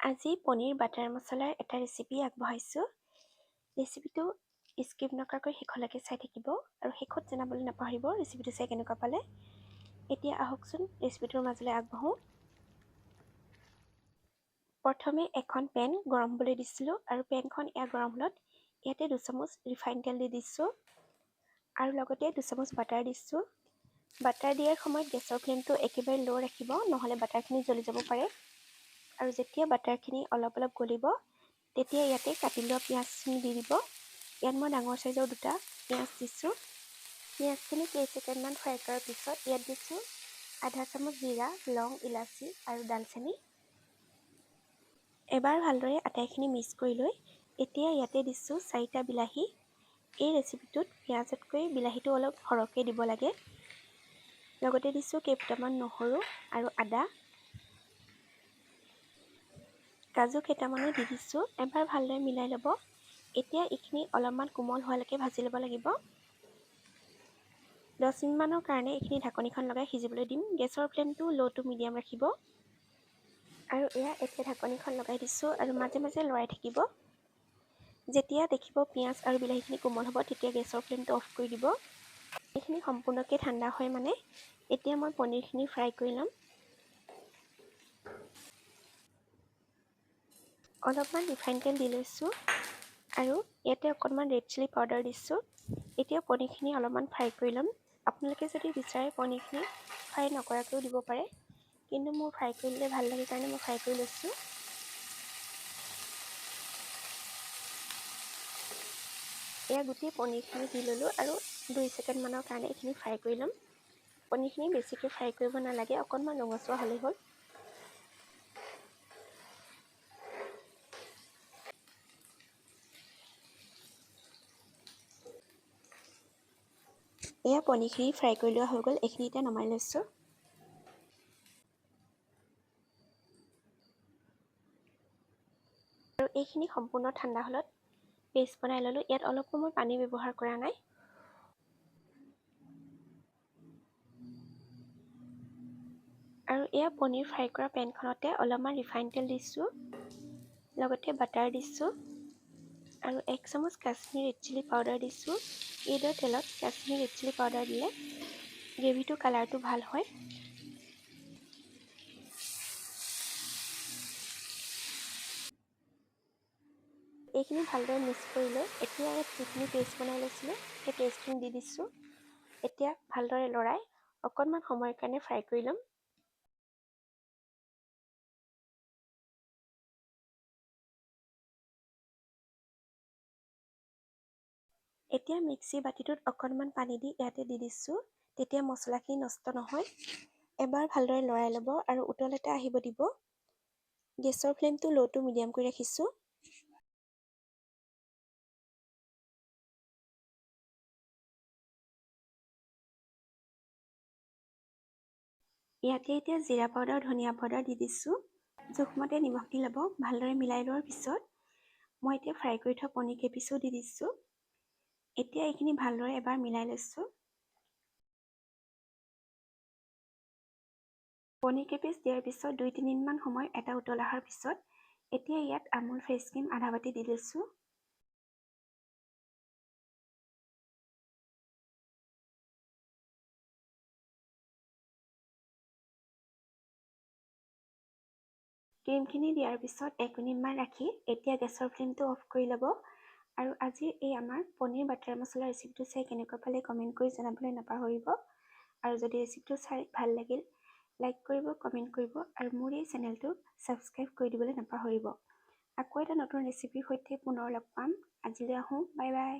আজি পনীৰ বাটাৰ মছলাৰ এটা ৰেচিপি আগবঢ়াইছোঁ। ৰেচিপিটো স্কিপ নকৰাকৈ শেষলৈকে চাই থাকিব আৰু শেষত জনাবলৈ নাপাহৰিব ৰেচিপিটো চাই কেনেকুৱা পালে। এতিয়া আহকচোন ৰেচিপিটোৰ মাজলৈ আগবাঢ়োঁ। প্ৰথমে এখন পেন গৰম হ'বলৈ দিছিলোঁ আৰু পেনখন গৰম হ'লত ইয়াতে 2 চামুচ ৰিফাইন তেল দি দিছোঁ আৰু লগতে 2 চামুচ বাটাৰ দিছোঁ। বাটাৰ দিয়াৰ সময়ত গেছৰ ফ্লেমটো একেবাৰে ল' ৰাখিব, নহ'লে বাটাৰখিনি জ্বলি যাব পাৰে। আৰু যেতিয়া বাটাৰখিনি অলপ গলিব তেতিয়া ইয়াতে কাটি লোৱা পিঁয়াজখিনি দি দিব। ইয়াত মই ডাঙৰ চাইজৰ 2টা পিঁয়াজ দিছোঁ। পিঁয়াজখিনি কেই ছেকেণ্ডমান ফ্ৰাই কৰাৰ পিছত ইয়াত দিছোঁ আধা চামুচ জিৰা, লং, ইলাচি আৰু ডালচেনি। এবাৰ ভালদৰে আটাইখিনি মিক্স কৰি লৈ এতিয়া ইয়াতে দিছোঁ 4টা বিলাহী। এই ৰেচিপিটোত পিঁয়াজতকৈ বিলাহীটো অলপ সৰহকৈ দিব লাগে। লগতে দিছোঁ কেইটামান নহৰু আৰু আদা। কাজু কেইটামানো দি দিছোঁ। এবাৰ ভালদৰে মিলাই ল'ব। এতিয়া এইখিনি অলপমান কোমল হোৱালৈকে ভাজি ল'ব লাগিব। 10 মিনিটমানৰ কাৰণে এইখিনি ঢাকনিখন লগাই সিজিবলৈ দিম। গেছৰ ফ্লেমটো ল' টু মিডিয়াম ৰাখিব। আৰু এতিয়া ঢাকনিখন লগাই দিছোঁ আৰু মাজে মাজে লৰাই থাকিব। যেতিয়া দেখিব পিঁয়াজ আৰু বিলাহীখিনি কোমল হ'ব তেতিয়া গেছৰ ফ্লেমটো অফ কৰি দিব। এইখিনি সম্পূৰ্ণকৈ ঠাণ্ডা হয় মানে এতিয়া মই পনীৰখিনি ফ্ৰাই কৰি ল'ম। অলপমান ৰিফাইন তেল দি লৈছোঁ আৰু ইয়াতে অকণমান ৰেড চিলি পাউডাৰ দিছোঁ। এতিয়া পনীৰখিনি অলপমান ফ্ৰাই কৰি ল'ম। আপোনালোকে যদি বিচাৰে পনীৰখিনি ফ্ৰাই নকৰাকৈও দিব পাৰে, কিন্তু মোৰ ফ্ৰাই কৰি দিলে ভাল লাগে কাৰণে মই ফ্ৰাই কৰি লৈছোঁ। গোটেই পনীৰখিনি দি ল'লোঁ আৰু 2 ছেকেণ্ডমানৰ কাৰণে এইখিনি ফ্ৰাই কৰি ল'ম। পনীৰখিনি বেছিকৈ ফ্ৰাই কৰিব নালাগে, অকণমান ৰঙচুৱা হ'লেই হ'ল। পনীৰখিনি ফ্ৰাই কৰি লোৱা হৈ গ'ল। এইখিনি এতিয়া নমাই লৈছোঁ। আৰু এইখিনি সম্পূৰ্ণ ঠাণ্ডা হ'লত পেষ্ট বনাই ল'লোঁ। ইয়াত অলপো মই পানী ব্যৱহাৰ কৰা নাই। আৰু পনীৰ ফ্ৰাই কৰা পেনখনতে অলপমান ৰিফাইন তেল দিছোঁ, লগতে বাটাৰ দিছোঁ আৰু 1 চামুচ কাশ্মীৰী ৰেড চিলি পাউডাৰ দিছোঁ। এইদৰে তেলত কাশ্মীৰী ৰেড চিলি পাউডাৰ দিলে গ্ৰেভিটো কালাৰটো ভাল হয়। এইখিনি ভালদৰে মিক্স কৰি লৈ এতিয়া যিখিনি পেষ্ট বনাই লৈছিলোঁ সেই পেষ্টখিনি দি দিছোঁ। এতিয়া ভালদৰে লৰাই অকণমান সময়ৰ কাৰণে ফ্ৰাই কৰি ল'ম। এতিয়া মিক্সি বাতিটোত অকণমান পানী দি ইয়াতে দি দিছোঁ, তেতিয়া মছলাখিনি নষ্ট নহয়। এবাৰ ভালদৰে লৰাই ল'ব আৰু উতল এটা আহিব দিব। গেছৰ ফ্লেমটো ল' টু মিডিয়াম কৰি ৰাখিছোঁ। ইয়াতে এতিয়া জিৰা পাউডাৰ, ধনিয়া পাউডাৰ দি দিছোঁ। জোখমতে নিমখ দি ল'ব। ভালদৰে মিলাই লোৱাৰ পিছত মই এতিয়া ফ্ৰাই কৰি থোৱা পনীৰ কেইপিচো দি দিছোঁ। এতিয়া এইখিনি ভালদৰে এবাৰ মিলাই লৈছোঁ। পনীৰ কেইপিচ দিয়াৰ পিছত 2-3 মিনিটমান সময় এটা উতল অহাৰ পিছত এতিয়া ইয়াত আমুল ফ্ৰেছ ক্ৰীম আধা বাটি দি লৈছোঁ। ক্ৰীমখিনি দিয়াৰ পিছত 1 মিনিটমান ৰাখি এতিয়া গেছৰ ফ্লেমটো অফ কৰি ল'ব। আৰু আজিৰ আমাৰ পনীৰ বাটাৰ মছলা ৰেচিপিটো চাই কেনেকুৱা পালে কমেণ্ট কৰি জনাবলৈ নাপাহৰিব। আৰু যদি ৰেচিপিটো চাই ভাল লাগিল, লাইক কৰিব, কমেণ্ট কৰিব আৰু মোৰ এই চেনেলটো ছাবস্ক্ৰাইব কৰি দিবলৈ নাপাহৰিব। আকৌ এটা নতুন ৰেচিপিৰ সৈতে পুনৰ লগ পাম। আজিলৈ আহোঁ। Bye bye.